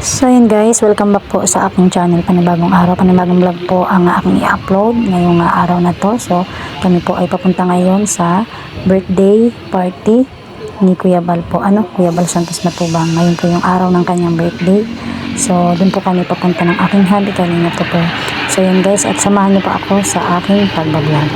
So yun guys, welcome back po sa aking channel. Panibagong araw, panibagong vlog po ang aking i-upload ngayong araw na to. So kami po ay papunta ngayon sa birthday party ni Kuya Bal po. Kuya Bal Santos Matubang. Ngayon po yung araw ng kanyang birthday. So dun po kami papunta ng aking hubby kanina po. So yun guys, at samahan niyo po ako sa aking pagbablog.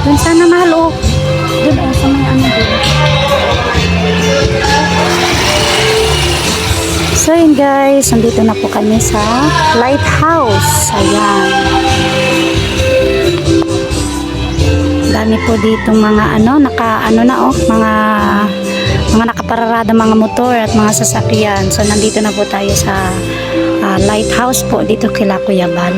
Dun sana mahal oh. Dun sa may dun. So yun guys, nandito na po kami sa lighthouse. Ayan. Dami po dito mga mga nakapararada mga motor at mga sasakyan. So nandito na po tayo sa lighthouse po dito kila Kuya Bal.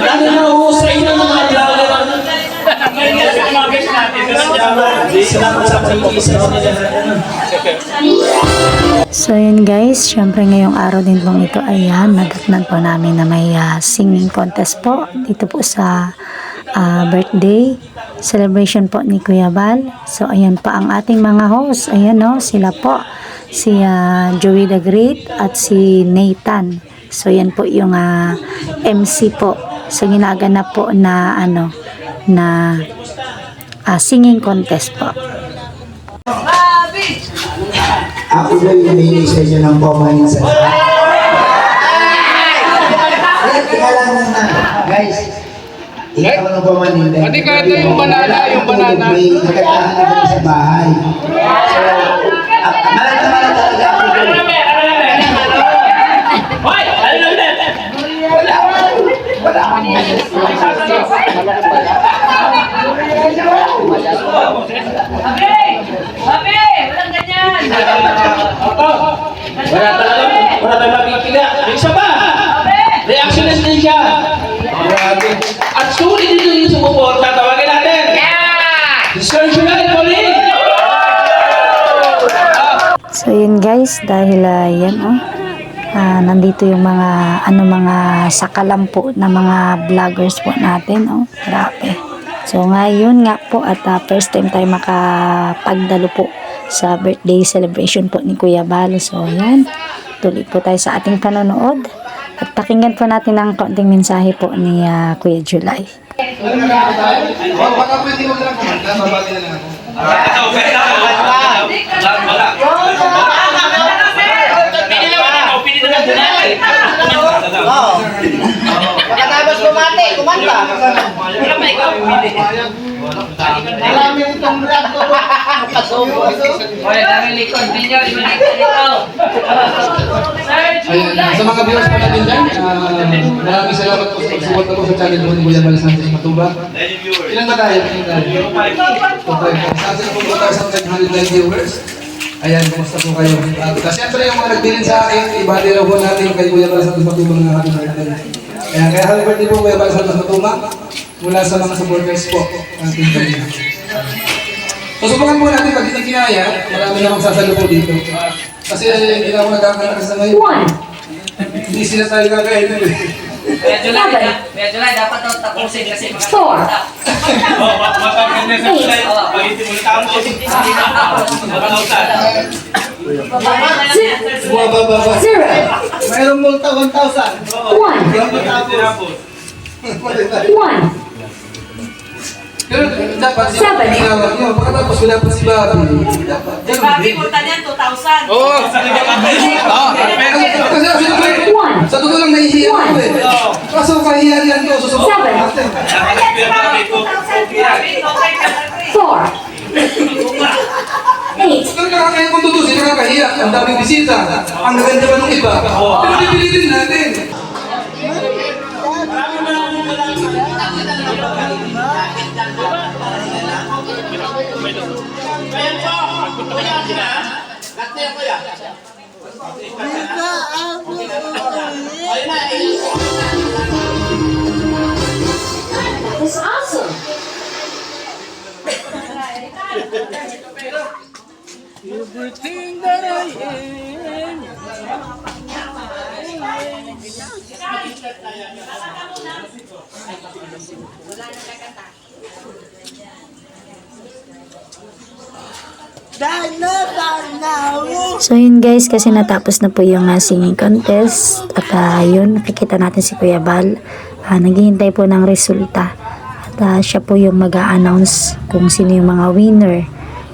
Lalo na uhusay ng mga vlogger. Salamat sa pag-iisa nila. So yun guys, syempre ngayong araw din pong ito, ayan, nadatnan po namin na may singing contest po dito po sa birthday celebration po ni Kuya Bal. So ayan pa ang ating mga host, ayan no, sila po, si Joey the Great at si Nathan. So yan po yung MC po. So ginaganap po na singing contest po. Ako ba yung humingi sa inyo ng comment sa Teka lang na. Guys, ikaw ng comment. Pati ka ito yung banana, May ikatahan na kami sa bahay. So, malata talaga ako. Hoy! Wala akong Walang ganyan! Wala talaga mapipiga. Isa pa! Reactionist din siya. At sulit dito yung sumuporta. Tawagin natin. Sir July, Pauline! So yun guys, dahil yan nandito yung mga sakalam po na mga vloggers po natin grabe. So ngayon nga po at first time tayo makapagdalo po sa birthday celebration po ni Kuya Bal. So yan, tuloy po tayo sa ating panonood at pakinggan po natin ang konting mensahe po ni Kuya July. Baka pwede mo lang kumanda, babati na lang ako. Pagkatapos kumante, kumanta. Marami itong vlog ko. Oy, dami likod ninyo, dito. Ayan, sa mga viewers pa natin dyan, maraming salamat po sa pagsuwat ako sa channel mo ni Kuya Bal Sanchez Matuba. Ilan ba tayo? Saan sila po 2,500 live viewers? Ayan, kumusta po kayo? Siyempre yung mga nagbilin sa akin, ibali raw po natin kay Kuya Bal Sanchez Matuba ng happy birthday. Ayan, kaya happy birthday po Kuya Bal Sanchez Matuba mula sa mga supporters po ng Team Kalina. So, subukan po natin pag hindi kinaya, marami na magsasalo po dito. Kasi hindi na ako nagkakaroon sa ngayon. Hindi sila tayo kakainin eh. Medyo lang, dapat ito tapusin kasi mga bata. Bumababa. Mayroong multa 1,000. Pero dapat yung ginawak nyo, pagkatapos wala pa si Bobby. Dapat. Babi, multa niyan, 2,000. Oo! Kasi sa totoo lang nahihiya ako eh. Kaso kahihiyan ko, susubukan natin. Pero nakakaya kung tutusin, nakakahiya. Ang daming bisita. Ang gaganda pa nung iba. Pero pipilitin natin. That's awesome. So yun guys, kasi natapos na po yung singing contest at yun, nakikita natin si Kuya Bal, naghihintay po ng resulta at siya po yung mag-a-announce kung sino yung mga winner.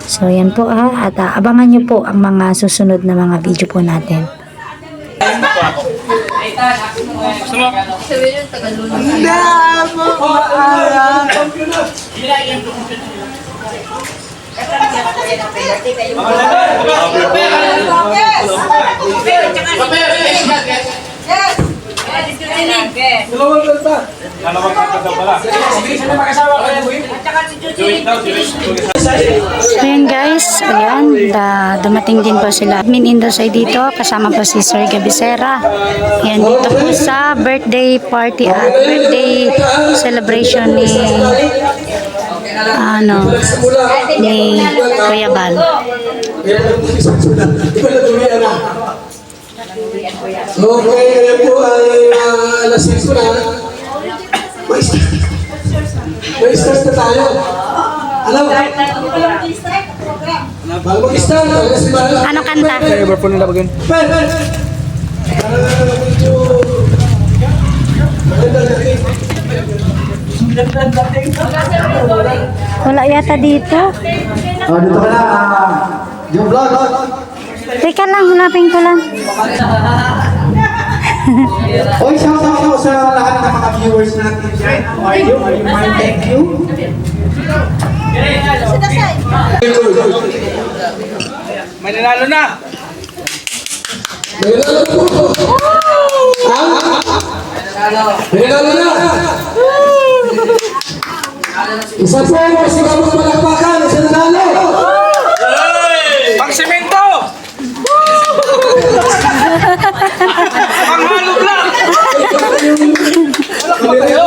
So yan po at abangan nyo po ang mga susunod na mga video po natin. So yun guys, ayan, dumating din po sila. Admin Indosoy dito, kasama po si Sir Gabisera. Ayan, dito po sa birthday party at birthday celebration ni ni Kuya Bal. Okay, ayan po ay alas 6 na. May start na tayo. Alam mo? Bago mag-start, Ano kanta? Wala yata dito. Dito ka na. Yung vlog. Teka lang, hanapin ko lang. Oy, shout out sa lahat ng mga viewers natin dyan. How are you? Are you fine? Thank you. may nanalo na! May nanalo po! May nanalo na! Isa po, sigabot malakpakan. Isa nanalo. Pang semento! Pang halog lang! Wala pa kayo!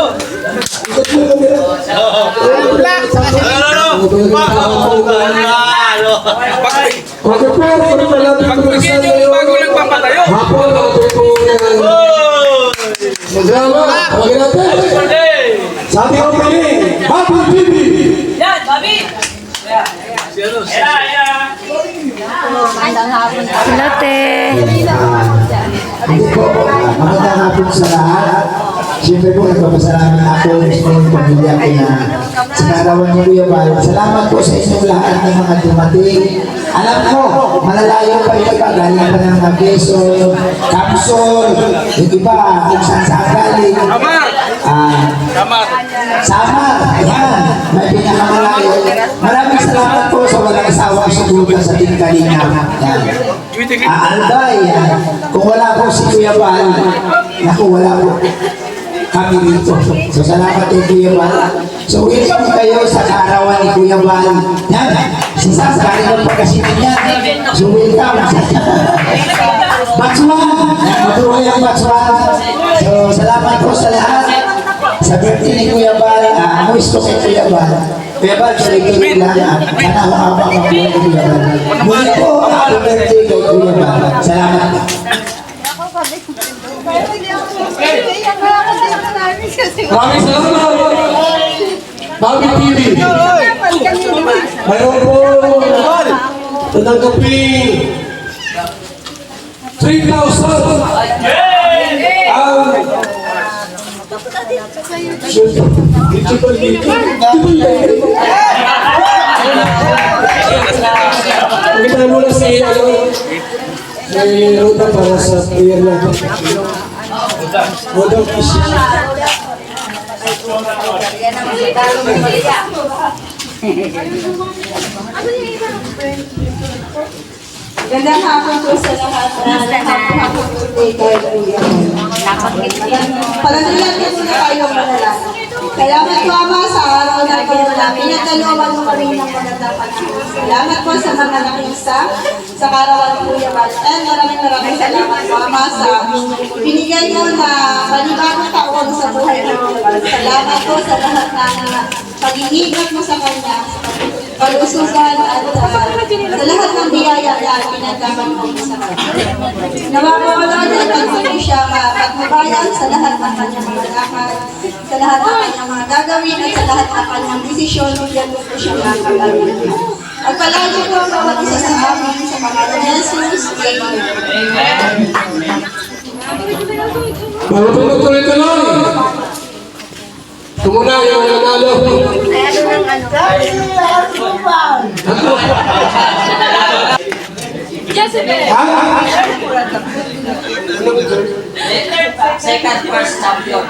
Pagbigyan niyo yung bago nagpapatayo! Hapon, ako po madrama. Tawagin natin. Sabi ko pili, Happy Baby! Yan, Babi! Lote. Hindi po, magandang hapon sa lahat. Siyempre po, nagpapasalamat ako sa inyong pamilya ko na sa karawan niyo Kuya Bal. Salamat po sa inyong lahat ng mga dumating. Alam ko, malalayo pa yung iba, galing pa ng Quezon, Capsol, yung iba, kung saan galing. Samar! Samar, ayan, may pinakamalaki walang asawang susugan sa Team Kalingap. Yan. Alday, yan. Kung wala po si Kuya Bal, naku, wala po kami dito. So, salamat kay Kuya Bal. So, welcome kayo sa kaarawan ni Kuya Bal. Yan, si Sas, kari ng pagkasitin niya. So, welcome. Batsman, matuloy ang Batsman. So, salamat po sa lahat. Sa birthday ni Kuya Bal, wish ko kay Kuya Bal. Kuya Bal, tuloy-tuloy lang. Sana makapang ang buhay ni Kuya Bal. Muli po, happy birthday kay Kuya Bal. Salamat. Maraming salamat! Bobby TV! Mayroon po natanggaping 3,000 ang principal meeting. Kita muna si Ruta para sa prayer natin. Model Kishi. Gandang hapon po sa lahat. Hapon po kay Kuya. Pananalan ko muna kayong manalangin. Salamat po, Ama, sa araw na ito na pinagdalooban mo kami ng magandang panahon. Salamat po sa mga nakisa sa karawan ng Kuya Baltan. Maraming salamat po, Ama, sa binigay mo na panibagong taon sa buhay ng Kuya Baltan. Salamat po sa lahat na pag-iingat mo sa kanya, pag-usugan at sa lahat ng biyaya na pinagdaman mo sa kanya. Nawawala na pag-ibig siya matnubayan sa lahat ng kanyang mga lakad, sa lahat ng kanyang mga gagawin at sa lahat ng kanyang desisyon yan po siya makagawin. At palagi po ang bawat isa sa amin sa pangalan ni Jesus. Amen. Bago po magtuloy-tuloy, tumuna yung nanalo. Second, first champion.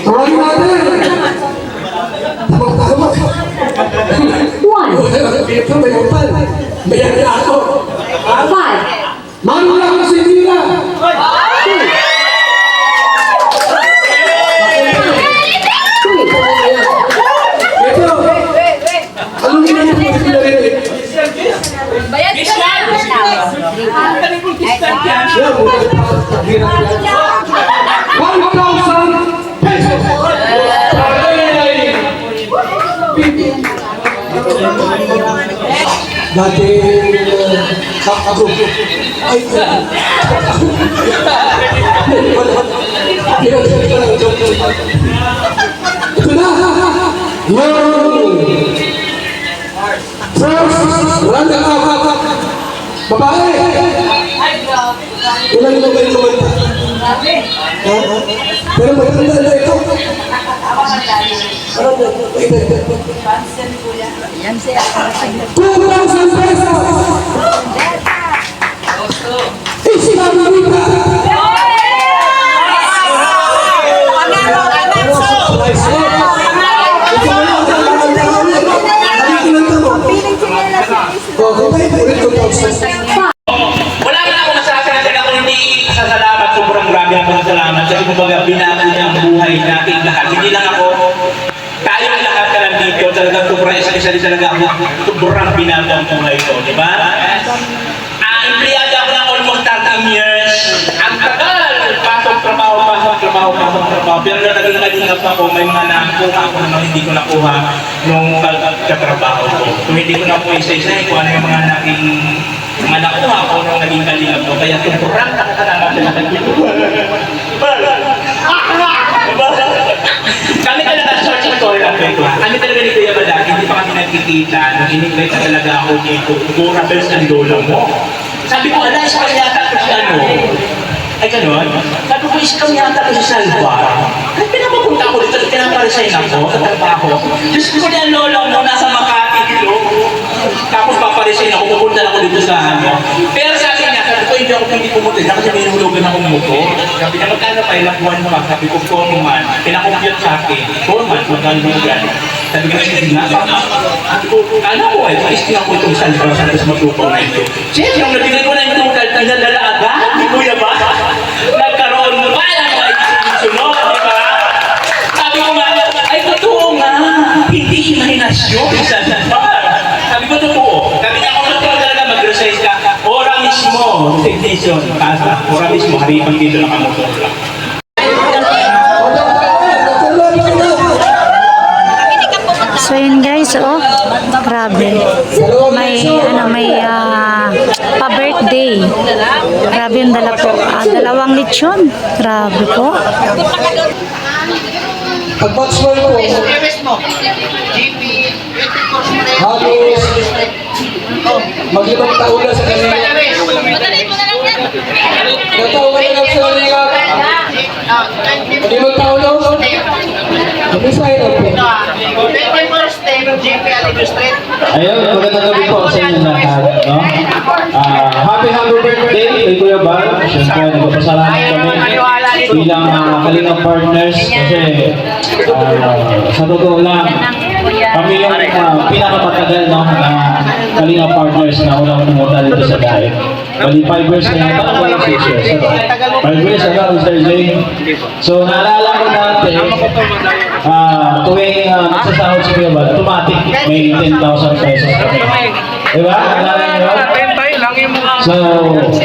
Tawagin natin. Tama. Ito may upal. Bayan na ako. Marula ko si Dila. Ito. Anong ginagawa mo si Dila rin? Bayad ka na! Siya, 1,000 pesos. Dating ako. Ay, ito na. First runner-up. Babae. Ilan mo kayo kumanta? Pero maganda na ito. Ano na? 2,000 pesos! Isang Rita! Wala na ako masasabi ako hindi sasalamat, sobrang grabe akong salamat kasi kumbaga binago niya ang buhay natin lahat. Hindi lang ako, tayong lahat ka lang dito, talagang sobrang isa-isa talaga ako, sobrang binago ang buhay ko, di ba? Empleyado ako ng almost 13 years. Ang tagal! Pasok, trabaho. Pero naging ako, may mga nakuha ako na hindi ko nakuha nung pagkatrabaho ko. Kung hindi ko na po isa-isa, kung ano yung mga naging mga nakuha ko nung naging kalingap ko. Kaya sobrang nakakalamat sa lahat dito. Kami talaga, short story lang ito. Kami talaga ni Kuya Balaki, hindi pa kami nagkikita. Nung in-invite na talaga ako dito, Gora Bells ang lolo mo. Sabi ko, ala, isa kami yata ko si ano. Ay, gano'n? Sabi ko, isa kami yata ko si Salvar. At pinapapunta ko dito, pinaparesign ako sa trabaho. Diyos ko na lolo mo, nasa Makati dito. Tapos paparesign ako, pupunta ako dito sa ano. Pero sabi niya, sabi ko, hindi pumunta na kasi may nahulugan akong motor. Sabi niya, magkano pa, ilang buwan mo ka? Sabi ko, 4 months. Pinakompute sa akin. 4 months, magkano mo yan? Sabi ko, sige nga. Sabi ko, kala ko ay maisting ako itong Salvador Santos Matupang na ito. Siyempre, yung nabigay ko na yung total, nagdala agad, di kuya ba? Nagkaroon mo ba ng mga sunod, di ba? Sabi ko nga, ay totoo nga, hindi imahinasyon sa Salvador. Sabi ko, totoo. Sabi niya, kung totoo talaga mag-resize ka, ora mismo, technician, kasa, ora mismo, haripan dito nakamotor lang. So yun guys, oh, grabe. May pa-birthday. Grabe yung dala po. Dalawang lechon. Grabe po. Pag-batch mo po, halos mag-ibang taon na sa kanila. Nataon ka na lang sa kanila. Mag-ibang taon na. Kami sa iyo po. Ayun, magandang gabi po sa inyo lahat. No? Happy birthday kay Kuya Bal. Siyempre, nagpapasalamat kami bilang Kalingap partners kasi sa totoo lang, kami yung pinakamatagal no, na Kalingap partners na unang pumunta dito sa Daig. Bali 5 years na yata, ako lang 6 years. 5 years ago, Mr. Jay. So, naalala ko natin, tuwing nagsasahod si Kuya Bal, automatic may 10,000 pesos kami. Diba? Naalala nyo? So,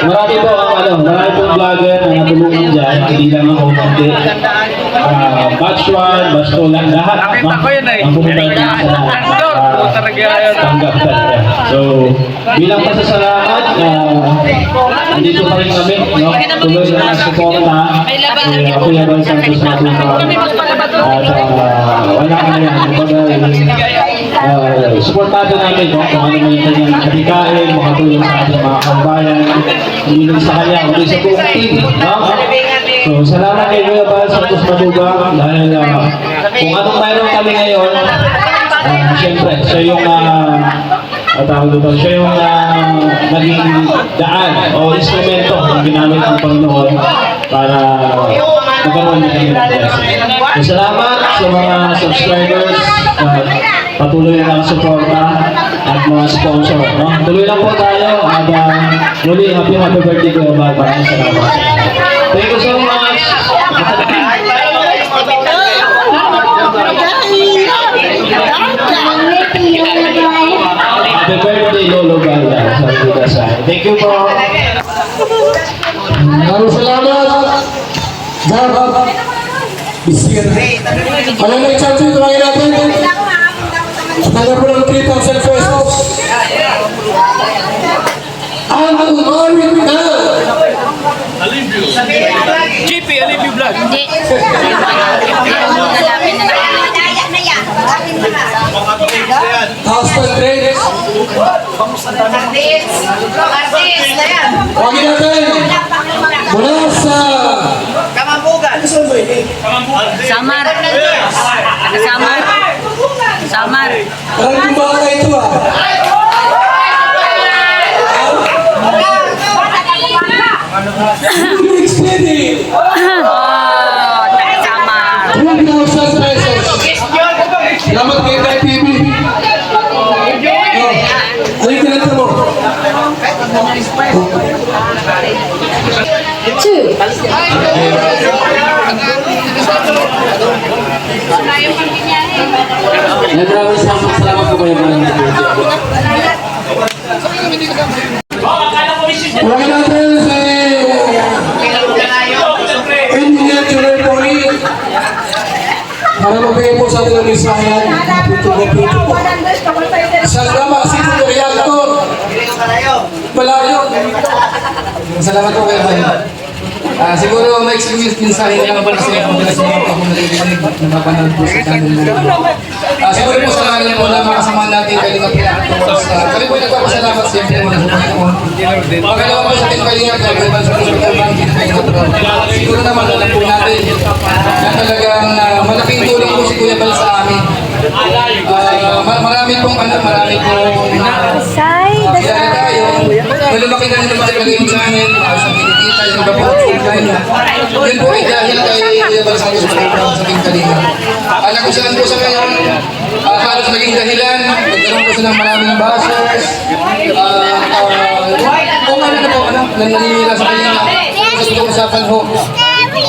marami po marami pong vlogger na natulungan dyan, hindi lang ako kundi. Batch 1, batch 2 lang, lahat. Ang pumunta dyan sa tanggap talaga. So, bilang pasasalamat, andito pa rin kami, no? Tuloy na suporta kay Kuya Bal Santos Matupang. At wala ka na yan. Kumbaga, supportado namin no? Kung ano may kanyang katikain, makatulong sa ating mga kabayan, hindi lang sa kanya, hindi sa buong team. No? So, salamat kay Kuya Bal Santos Matupang dahil kung anong mayroon kami ngayon, siyempre, siya yung siya yung naging daan o instrumento na ginamit ng Panginoon para magkaroon ng kanyang blessing. Salamat sa mga subscribers, patuloy na nakasuporta at mga sponsor. No? Tuloy lang po tayo at muli happy birthday Kuya Bal. Maraming salamat. Thank you so much. Happy birthday, Lolo Bala. Thank you po. Maraming salamat. Jab. Bisigan. Alam mo yung chance ito mga natin. Tagal po ng 3,000 pesos. Ang umarin na. GP, Alivio Vlog. Hindi. Taas ng trades. Huwagin natin. Mula sa Samar. Samar. Samar. parang kumbaga ito Steady. Samar. 1,000 pesos. Salamat kay Tay TV. Ano yung tinatawag mo? Maraming salamat po Kuya Bal. Huwagin natin si Engineer Julian Poli para magbigay po sa ating ng isahan. Salama, City de Reactor. Malayo. Salamat po kayo. Siguro may experience din sa akin lang kasi madalas mo ako narinig na mapanood po sa channel na siguro po sa kanya po na makasama natin kayo na pinakatapos. Kami po nagpapasalamat siyempre mga Panginoon. Pagkalawa po sa ating kalingat na kaya sa pagkakamang siguro naman alam po natin na talagang malaking tulong po si Kuya Bal sa amin. Marami pong marami pong kilala tayo. Malumaki na yung channel, sa kinikita, yung iba po kanya. Yun po ay dahil kay Kuya Bal Santos Matupang sa ating kalingat. Alam ko saan po sa ngayon, halos naging dahilan, nagkaroon kasi ng maraming bashers. Kung ano na po, naninira sa kanila. Sa pag-uusapan ho,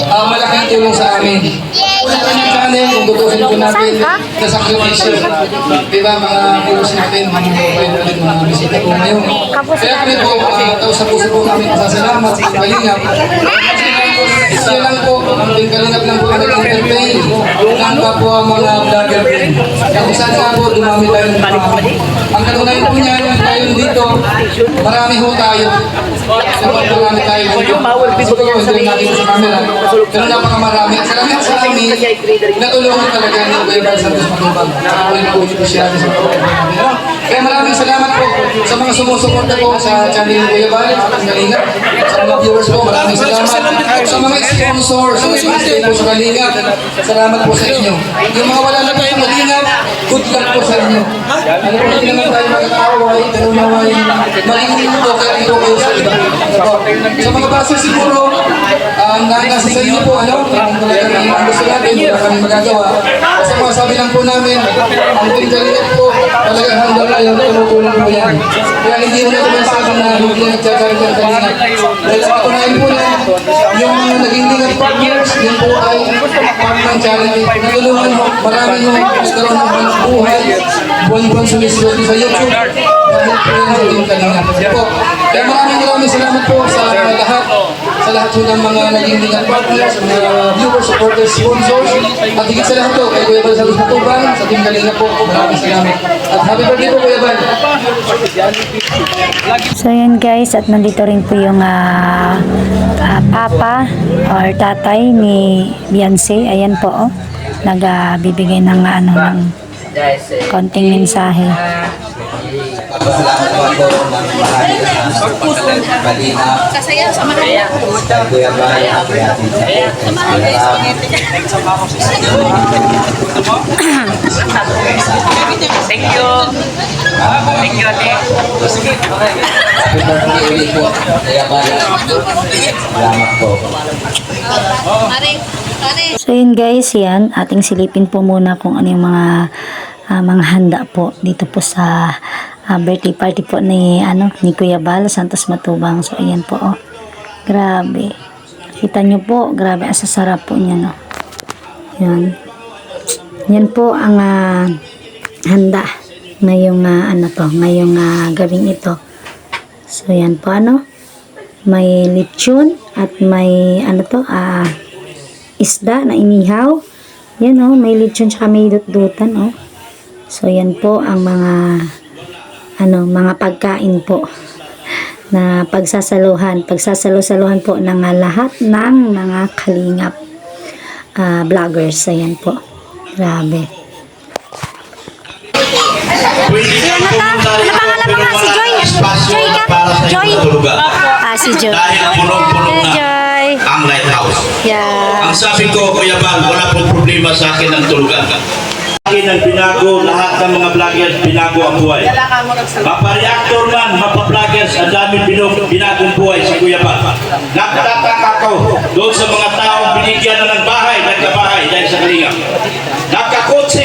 malaking tulong sa amin. Una pa yung channel, kung tutusin po natin sa sakripisyo. Diba, mga viewers natin, mga mobile natin, mga bisita po ngayon. Kaya kami po, taos sa puso po kami pasasalamat sa Kalingap. Siya lang po, ang Kalingap lang po nag-entertain. Lang pa po ang mga vlogger din. Kung saan nga po, dumami tayo ng mga. Ang katunayan po niya, tayo dito, marami ho tayo. Marami tayo dito. Gusto ko hindi natin sa camera. Pero napakamarami. At salamat sa amin, natulungan talaga ni Kuya Bal Santos Matubang. Ako yung po siya sa pagkakas. Kaya maraming salamat po sa mga sumusuporta po sa channel ni Kuya Bal, sa Kalingap, sa mga viewers po. Maraming salamat sa mga sponsors, sa sponsor po sa Kalingap. Salamat po sa inyo. Yung mga wala na tayo sa Kalingap, good luck po sa inyo. Ano po, hindi naman tayo magkakaaway, pero naway magiging po kayo dito kayo sa iba. Sa mga basa siguro, nasa sa inyo po, ano, kung talagang ang gusto natin, wala kami magagawa. Kasi mga sabi lang po namin, ang Kalingap po, talagang hanggang ngayon, tumutulong po yan. Kaya hindi mo na kumasabi na hindi nagtsatsarin ng Kalingap. Dahil sa patunayan po na, yung mga naging Lingap partners, yun po ay part ng charity. Natulungan mo, marami yung nagkaroon ng buhay, buwan-buwan sumiswerte sa YouTube. Dahil po yung naging Kalingap. Kaya maraming salamat po sa lahat. Sa lahat po ng mga naging Lingap partners, mga viewers, supporters, sponsors. At higit sa lahat po, kay Kuya Bal Santos Matubang, sa Team Kalingap po, maraming salamat. At happy birthday po, Kuya Bal. So yun guys, at nandito rin po yung papa or tatay ni Beyonce. Ayan po, oh, nagbibigay ng ng konting mensahe. Pasalamat po ako ng bahagi sa Kalingap. Kasaya sa mga. Kuya Bal, Kuya Tita. Thank you. Thank you, ate. Happy birthday ulit po, Kuya Bal. Salamat po. So yun guys, yan, ating silipin po muna kung ano yung mga handa po dito po sa birthday party po ni Kuya Bal Santos Matubang. So ayan po, oh. Grabe. Kita nyo po, grabe, asasarap po niya, no. Yan. Yan po ang handa ngayong ngayong gabing ito. So yan po, may lechon at may isda na inihaw. Yan, oh, may lechon tsaka may dutdutan, oh. So yan po ang mga pagkain po na pagsasaluhan po ng lahat ng mga Kalingap vloggers. Ayan po, grabe. Si Joy. Dahil punong-puno na Joy. ang lighthouse. Yeah. Ang sabi ko, Kuya Bal, wala pong problema sa akin ang tulugan. Akin ang binago, lahat ng mga vloggers, binago ang buhay. Mapa-reactor man, mapa-vloggers, ang daming binagong buhay si Kuya Bal. Nagtataka ko doon sa mga taong binigyan na ng bahay, nagkabahay dahil sa Kalingap. Nagkakotse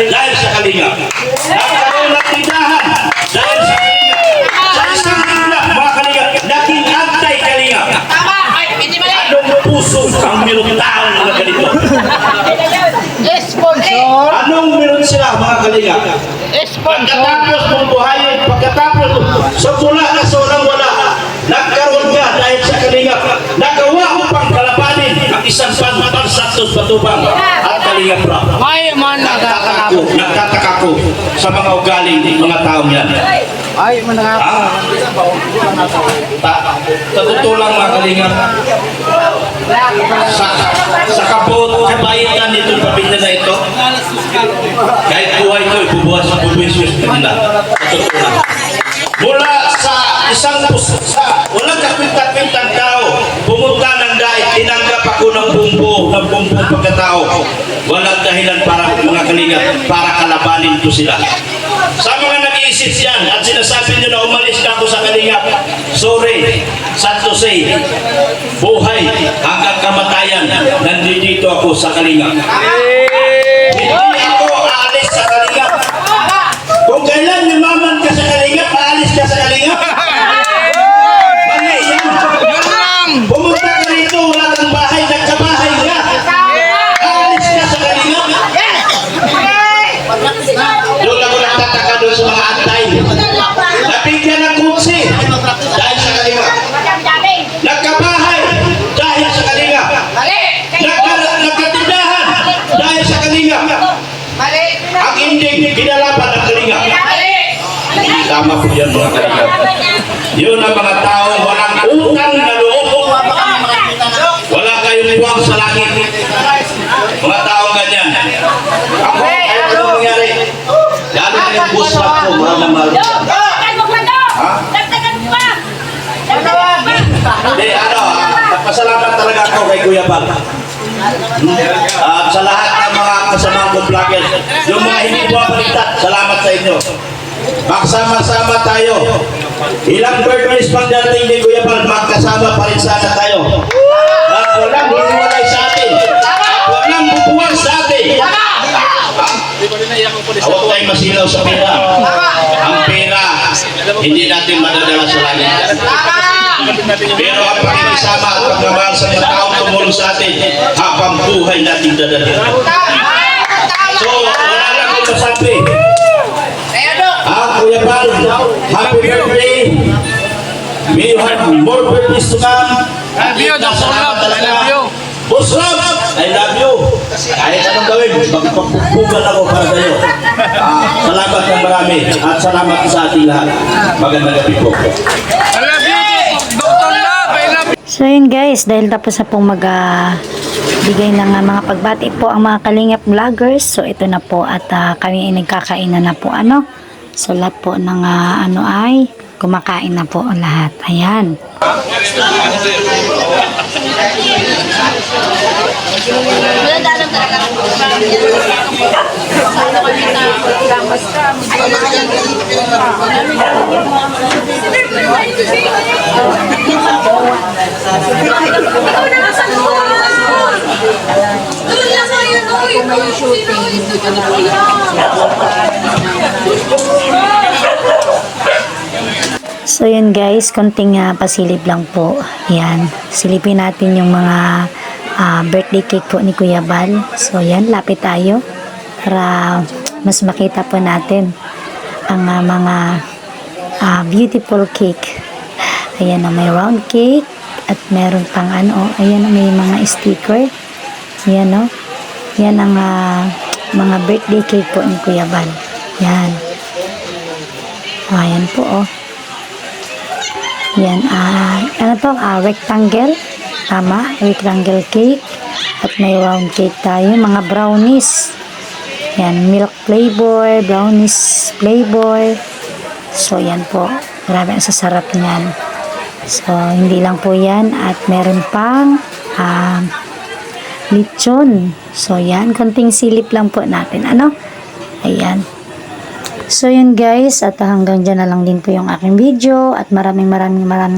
dahil sa Kalingap. Nagkaroon ng tindahan dahil sa Kalingap. Sa isang tigla, mga Kalingap, naging anti-Kalingap. Anong puso ang mayroong tao na ganito? Anong meron sila, mga Kalingap? Pagkatapos mong buhayin, pagkatapos sa mula na sa walang-wala, nagkaroon ka dahil sa Kalingap. Nagawa mo pang kalabanin ang isang Bal Santos Matubang at Kalingap Rap. Nagtataka ko sa mga ugaling mga taong yan. Ay, manangako. Sa totoo lang, mga Kalingap, sa kabot, kabayitan nitong pamilya na ito, kahit buhay ko, ibubuhat sa bubuisos nila. Sa totoo lang. Mula sa isang walang kakwinta-kwintang tao, pumunta ng dahil, tinanggap ako ng bumbo pagkatao. Walang dahilan para mga Kalingap, para kalabanin ko sila. Sa mga nag-iisip yan at sinasabi nyo na umalis na ako sa Kalingap, sorry, Santos buhay hanggang kamatayan, nandito ako sa Kalingap. Hindi ako aalis sa Kalingap Tama po yan mga kalingap. Yun ang mga taong walang utang na loob. Wala kayong buwang sa langit. Mga taong ganyan. Ako, kahit ano mangyari. Lalo na yung busrak ko, mahal na mahal. Hindi, nagpasalamat talaga ako kay Kuya Bal. At sa lahat ng mga kasamang kong vloggers, yung mga hindi po baliktad, salamat sa inyo. Magsama-sama tayo. Ilang birthdays pang dating ni Kuya Bal, magkasama pa rin sana tayo. At walang hiwalay sa atin. At walang bubuwag sa atin. Huwag tayong masilaw sa pera. Ang pera, hindi natin madadala sa langit. Pero ang pakikisama at pagmamahal sa mga taong tumulong sa atin, habang buhay natin dadalhin. So, wala lang akong masabi. Kuya Bal, happy birthday. May you have more birthdays to come. Love you, Dr. Rob. I love you. Boss Rob, I love you. Kahit anong gawin, magpagpupugan ako para sa'yo. Salamat ng marami at salamat sa ating lahat. Magandang gabi po. I love you, Dr. Rob. I love you. So yun guys, dahil tapos na pong bigay ng mga pagbati po ang mga Kalingap vloggers. So ito na po at kami ay nagkakainan na po So lahat po ng ay kumakain na po lahat. Ayan. So yun guys, konting pasilip lang po. Yan, silipin natin yung mga birthday cake po ni Kuya Bal. So yan, lapit tayo para mas makita po natin ang mga beautiful cake. Ayan, may round cake at meron pang ayan, may mga sticker. Ayan, yan ang mga birthday cake po ni Kuya Bal. Yan. Ayan po, Yan, rectangle. Tama, rectangle cake. At may round cake tayo. Mga brownies. Yan, milk flavor, brownies flavor. So, yan po. Grabe ang sasarap niyan. So, hindi lang po yan. At meron pang lechon. So, yan. Konting silip lang po natin. Ayan. So yun guys, at hanggang dyan na lang din po yung aking video at maraming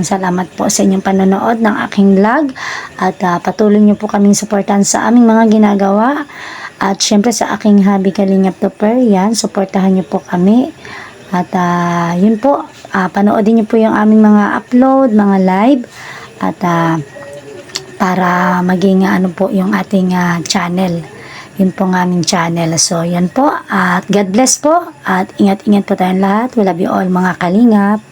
salamat po sa inyong panonood ng aking vlog at patuloy nyo po kaming suportahan sa aming mga ginagawa at syempre sa aking hobby Kalingap Topper, yan, suportahan nyo po kami at yun po, panoodin nyo po yung aming mga upload, mga live at para maging po yung ating channel. Yun po ng aming channel. So, yan po. At God bless po. At ingat-ingat po tayong lahat. We love you all mga Kalingap.